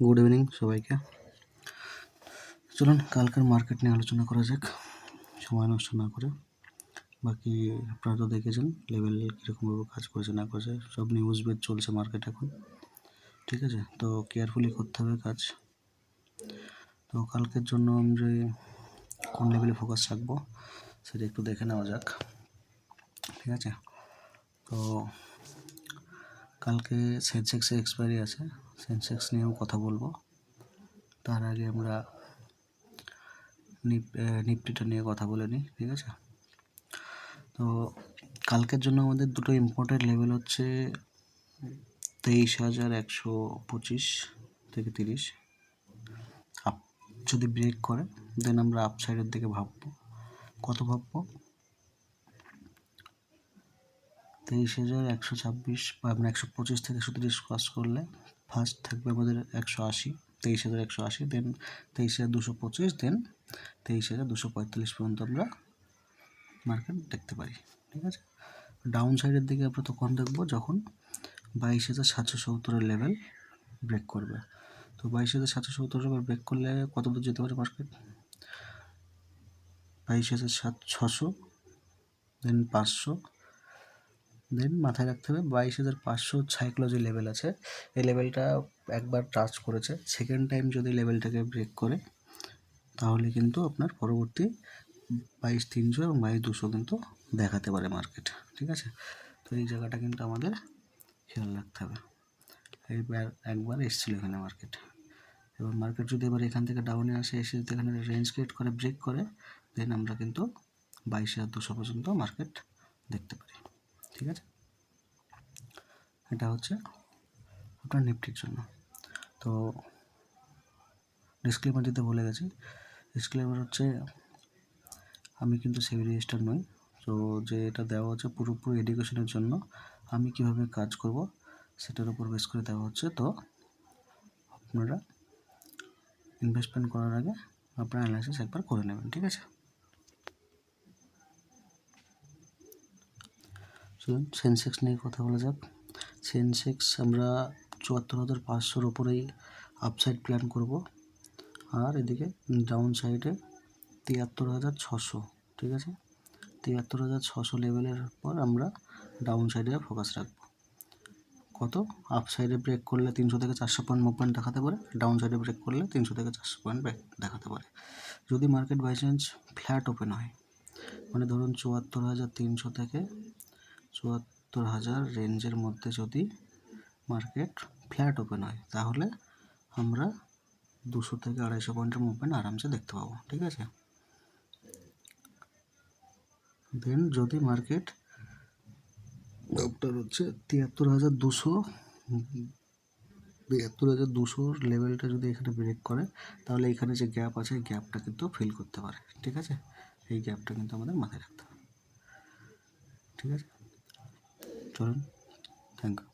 Good evening সবাইকে। চলুন কালকের মার্কেট নিয়ে আলোচনা করা যাক সময় নষ্ট না করে। বাকি আপনারা তো দেখেছেন লেভেল কীরকমভাবে কাজ করেছে না করেছে, সব নিউজ বেদ চলছে মার্কেট এখন, ঠিক আছে? তো কেয়ারফুলি করতে হবে কাজ। তো কালকের জন্য আমরা কোন লেভেলে ফোকাস রাখবো সেটা একটু দেখে নেওয়া যাক, ঠিক আছে? তো কালকে সেন্সেক্সের এক্সপায়ারি আছে, সেন্সেক্স নিয়েও কথা বলবো। তার আগে আমরা নিফটিটা নিয়ে কথা বলে নিই, ঠিক আছে? তো কালকের জন্য আমাদের দুটো ইম্পর্টেন্ট লেভেল হচ্ছে 23,125 থেকে 30। আপ যদি ব্রেক করে দেন আমরা আপসাইডের দিকে ভাববো। কত ভাববো? 23,126 বা আমরা 125 থেকে 130 ক্রস করলে ফার্স্ট থাকবে আমাদের 180, 23,180, দেন 23,225, দেন 23,245 পর্যন্ত আমরা মার্কেট দেখতে পারি, ঠিক আছে? ডাউন সাইডের দিকে আমরা তখন দেখবো যখন 22,770 লেভেল ব্রেক করবে। তো 22,770 লেভেল ব্রেক করলে কত দূর যেতে পারে মার্কেট? 22,600, দেন 500, দেন মাথায় রাখতে হবে 22,500 সাইকোলজি লেভেল আছে, এই লেভেলটা একবার টাচ করেছে, সেকেন্ড টাইম যদি লেভেলটাকে ব্রেক করে তাহলে কিন্তু আপনার পরবর্তী 22,300 এবং 22,200 কিন্তু দেখাতে পারে মার্কেট, ঠিক আছে? তো এই জায়গাটা কিন্তু আমাদের খেয়াল রাখতে হবে। একবার এসেছিল এখানে মার্কেট, এবার মার্কেট যদি এবার এখান থেকে ডাউনে আসে, এসে যদি এখানে রেঞ্জ ক্রিয়েট করে ব্রেক করে দেন আমরা কিন্তু 22,200 পর্যন্ত মার্কেট দেখতে পারি, ঠিক আছে? এটা হচ্ছে আপনার নিফটির জন্য। তো ডিসক্লেমার দিতে ভুলে গেছি। ডিসক্লেমার হচ্ছে আমি কিন্তু সেবি রেজিস্টার নই, তো যে এটা দেওয়া হচ্ছে পুরোপুরি এডুকেশনের জন্য, আমি কিভাবে কাজ করব সেটার উপর বেস করে দেওয়া হচ্ছে। তো আপনারা ইনভেস্টমেন্ট করার আগে আপনারা অ্যানালাইসিস একবার করে নেবেন, ঠিক আছে? চলুন সেন্সেক্স নিয়ে কথা বলা যাক। সেন্সেক্স আমরা 74,500 ওপরেই আপসাইড প্ল্যান করব, আর এদিকে ডাউন সাইডে 73,600, ঠিক আছে? 73,600 লেভেলের পর আমরা ডাউন সাইডে ফোকাস রাখবো। কত? আপ সাইডে ব্রেক করলে 300 থেকে 400 পয়েন্ট মুভমেন্ট দেখাতে পারে, ডাউন সাইডে ব্রেক করলে 300 থেকে 400 পয়েন্ট দেখাতে পারে। যদি market by chance flat open হয়, মানে ধরুন 74,300 থেকে 74,000 রেঞ্জের মধ্যে যদি মার্কেট ফ্ল্যাট ওপেন হয় তাহলে আমরা 200 থেকে 250 পয়েন্টের মুভমেন্ট আরামসে দেখতে পাবো, ঠিক আছে? দেন যদি মার্কেট আপনার হচ্ছে 73,200 লেভেলটা যদি এখানে ব্রেক করে তাহলে এখানে যে গ্যাপ আছে এই গ্যাপটা কিন্তু ফিল করতে পারে, ঠিক আছে? এই গ্যাপটা কিন্তু আমাদের মাথায় রাখতে হবে, ঠিক আছে? চলুন, থ্যাংক ইউ।